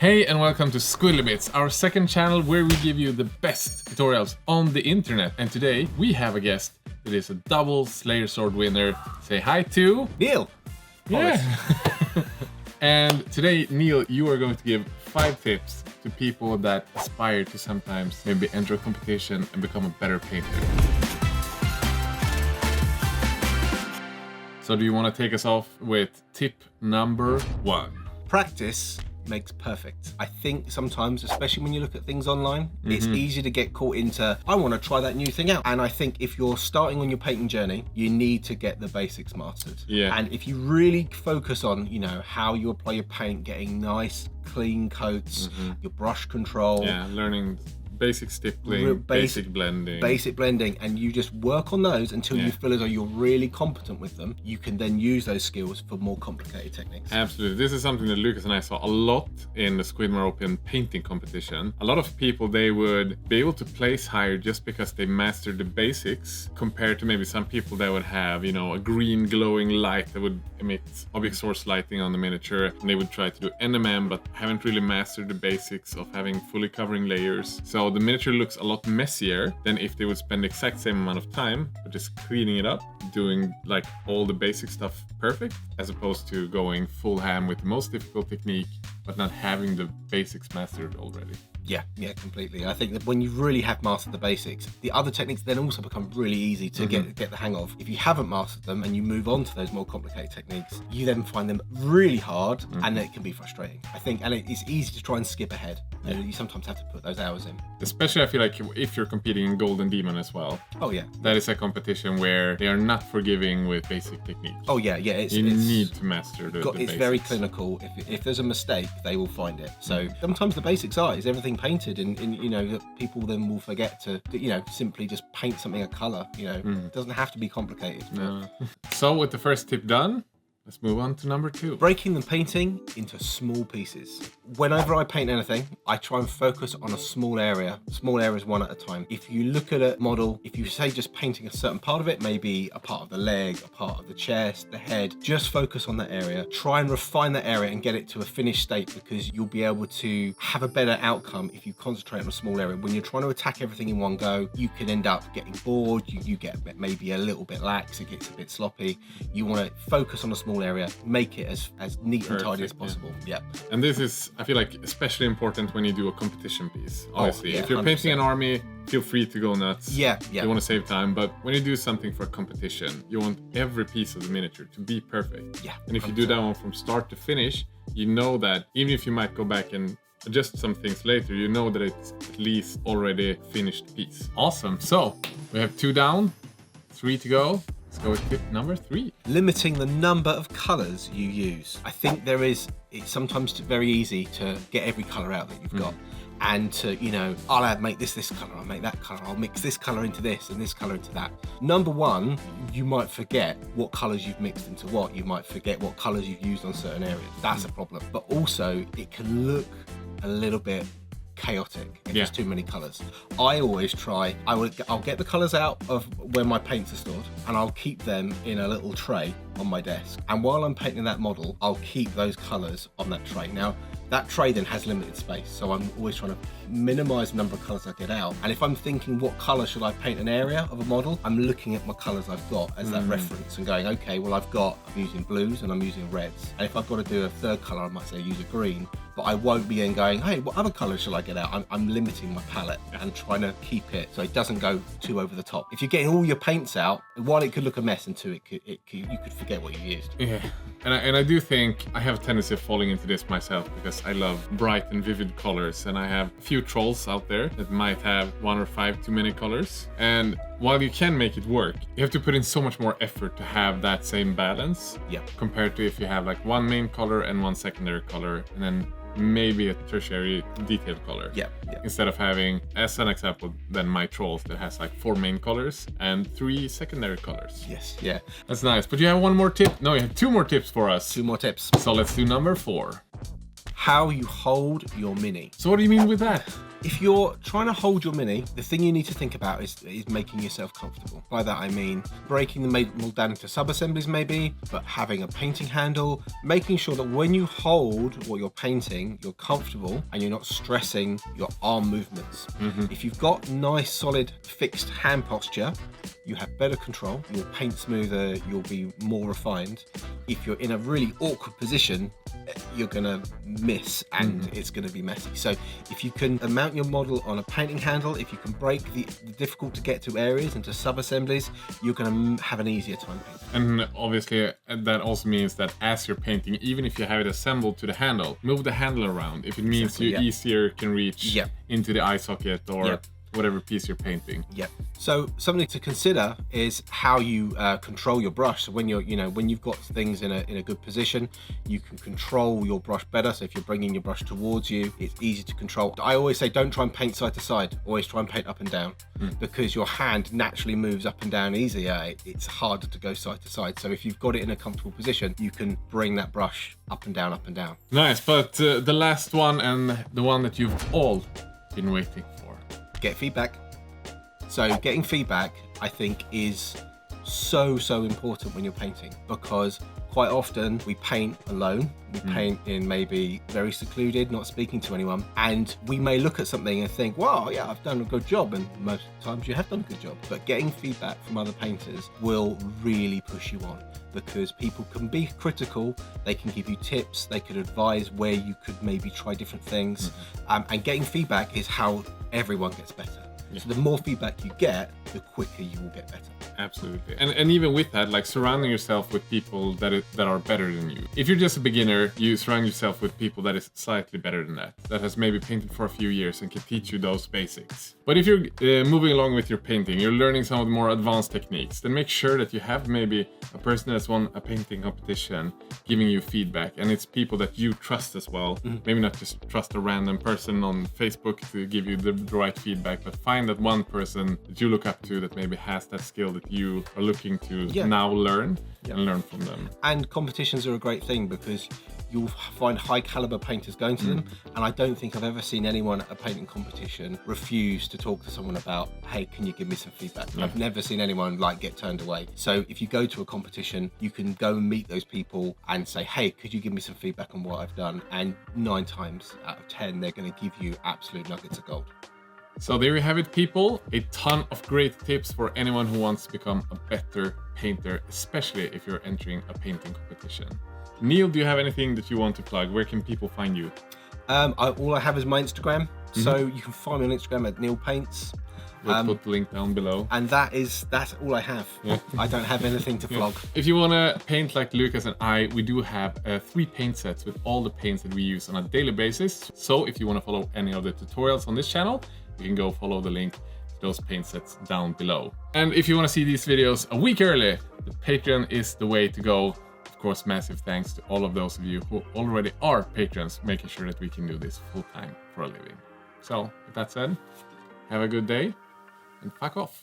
Hey and welcome to Squidly Bits, our second channel where we give you the best tutorials on the internet. And today we have a guest that is a double Slayer Sword winner. Say hi to... Neil! Yeah! And today, Neil, you are going to give 5 tips to people that aspire to sometimes maybe enter a competition and become a better painter. So do you want to take us off with tip number 1? Practice makes perfect. I think sometimes, especially when you look at things online, it's easy to get caught into, I want to try that new thing out. And I think if you're starting on your painting journey, you need to get the basics mastered. Yeah. And if you really focus on, you know, how you apply your paint, getting nice, clean coats, your brush control. Yeah, learning basic stippling, basic blending, and you just work on those until you feel as though you're really competent with them. You can then use those skills for more complicated techniques. Absolutely. This is something that Lucas and I saw a lot in the Squidmore Open painting competition. A lot of people, they would be able to place higher just because they mastered the basics, compared to maybe some people that would have, you know, a green glowing light that would emit object source lighting on the miniature, and they would try to do NMM but haven't really mastered the basics of having fully covering layers. So the miniature looks a lot messier than if they would spend the exact same amount of time but just cleaning it up, doing like all the basic stuff perfect, as opposed to going full ham with the most difficult technique but not having the basics mastered already. Yeah, completely. I think that when you really have mastered the basics, the other techniques then also become really easy to get the hang of. If you haven't mastered them and you move on to those more complicated techniques, you then find them really hard and it can be frustrating. I think, and it's easy to try and skip ahead. And you sometimes have to put those hours in. Especially I feel like if you're competing in Golden Demon as well. Oh yeah. That is a competition where they are not forgiving with basic technique. Oh yeah. You need to master the it's basics. Very clinical. If there's a mistake, they will find it. So sometimes the basics is everything painted, and you know, that people then will forget to, you know, simply just paint something a color. You know, it doesn't have to be complicated. So with the first tip done, let's move on to number 2. Breaking the painting into small pieces. Whenever I paint anything, I try and focus on a small area. Small areas one at a time. If you look at a model, if you say just painting a certain part of it, maybe a part of the leg, a part of the chest, the head, just focus on that area. Try and refine that area and get it to a finished state, because you'll be able to have a better outcome if you concentrate on a small area. When you're trying to attack everything in one go, you can end up getting bored, you get maybe a little bit lax, it gets a bit sloppy. You want to focus on a small area, make it as neat and tidy as possible. Yeah. And this is, I feel like, especially important when you do a competition piece. Honestly, if you're 100%. painting an army, feel free to go nuts. Yeah. You want to save time, but when you do something for a competition, you want every piece of the miniature to be perfect. Yeah. And if you do that one from start to finish, you know that even if you might go back and adjust some things later, you know that it's at least already finished piece. Awesome. So we have 2 down, 3 to go. Let's go with tip number 3. Limiting the number of colours you use. I think it's sometimes very easy to get every colour out that you've got, and to, you know, make this colour, I'll make that colour, I'll mix this colour into this and this colour into that. Number 1, you might forget what colours you've mixed into what. You might forget what colours you've used on certain areas. That's a problem. But also, it can look a little bit chaotic if there's too many colours. I always try, I'll get the colours out of where my paints are stored, and I'll keep them in a little tray on my desk. And while I'm painting that model, I'll keep those colours on that tray. Now, that tray then has limited space, so I'm always trying to minimize the number of colors I get out. And if I'm thinking what color should I paint an area of a model, I'm looking at my colors I've got as that reference and going, okay, well, I'm using blues and I'm using reds. And if I've got to do a third color, I might say use a green, but I won't be then going, hey, what other colors shall I get out? I'm limiting my palette and trying to keep it so it doesn't go too over the top. If you're getting all your paints out, one, it could look a mess, and 2, you could forget what you used. Yeah, and I do think I have a tendency of falling into this myself, because I love bright and vivid colors, and I have a few trolls out there that might have 1 or 5 too many colors. And while you can make it work, you have to put in so much more effort to have that same balance. Yeah. Compared to if you have like 1 main color and 1 secondary color, and then maybe a tertiary detailed color. Yeah. Instead of having, as an example, then my trolls that has like 4 main colors and 3 secondary colors. Yes. Yeah. That's nice. But you have 1 more tip? No, you have 2 more tips for us. 2 more tips. So let's do number 4. How you hold your mini. So what do you mean with that? If you're trying to hold your Mini, the thing you need to think about is making yourself comfortable. By that I mean breaking the mold down into sub-assemblies maybe, but having a painting handle, making sure that when you hold what you're painting, you're comfortable and you're not stressing your arm movements. If you've got nice, solid, fixed hand posture, you have better control, you'll paint smoother, you'll be more refined. If you're in a really awkward position, you're gonna miss and it's gonna be messy. So if you can mount your model on a painting handle, if you can break the difficult to get to areas into sub-assemblies, you're gonna have an easier time painting. And obviously that also means that as you're painting, even if you have it assembled to the handle, move the handle around if it means you easier can reach into the eye socket or whatever piece you're painting. Yep. So something to consider is how you control your brush. So when you're, when you've got things in a good position, you can control your brush better. So if you're bringing your brush towards you, it's easy to control. I always say don't try and paint side to side. Always try and paint up and down because your hand naturally moves up and down easier. It's harder to go side to side. So if you've got it in a comfortable position, you can bring that brush up and down, up and down. Nice. But the last one and the one that you've all been waiting for. Get feedback. So getting feedback, I think, is so important when you're painting, because quite often we paint alone, we paint in maybe very secluded, not speaking to anyone, and we may look at something and think, wow, yeah, I've done a good job, and most times you have done a good job. But getting feedback from other painters will really push you on, because people can be critical, they can give you tips, they could advise where you could maybe try different things, and getting feedback is how everyone gets better. So the more feedback you get, the quicker you will get better. Absolutely. And even with that, like surrounding yourself with people that are better than you. If you're just a beginner, you surround yourself with people that is slightly better than that has maybe painted for a few years and can teach you those basics. But if you're moving along with your painting, you're learning some of the more advanced techniques, then make sure that you have maybe a person that's won a painting competition giving you feedback, and it's people that you trust as well. Maybe not just trust a random person on Facebook to give you the right feedback, but find that one person that you look up to that maybe has that skill that you are looking to now learn and learn from them. And competitions are a great thing because you'll find high caliber painters going to them, and I don't think I've ever seen anyone at a painting competition refuse to talk to someone about, hey, can you give me some feedback? I've never seen anyone get turned away. So if you go to a competition, you can go and meet those people and say, hey, could you give me some feedback on what I've done? And 9 times out of 10, they're going to give you absolute nuggets of gold. So there you have it, people. A ton of great tips for anyone who wants to become a better painter, especially if you're entering a painting competition. Neil, do you have anything that you want to plug? Where can people find you? All I have is my Instagram. So you can find me on Instagram at Neil Paints. We'll put the link down below. And that's all I have. I don't have anything to vlog. If you want to paint like Lucas and I, we do have 3 paint sets with all the paints that we use on a daily basis. So if you want to follow any of the tutorials on this channel, you can go follow the link to those paint sets down below. And if you want to see these videos a week early, the Patreon is the way to go. Of course, massive thanks to all of those of you who already are patrons, making sure that we can do this full time for a living. So with that said, have a good day and fuck off.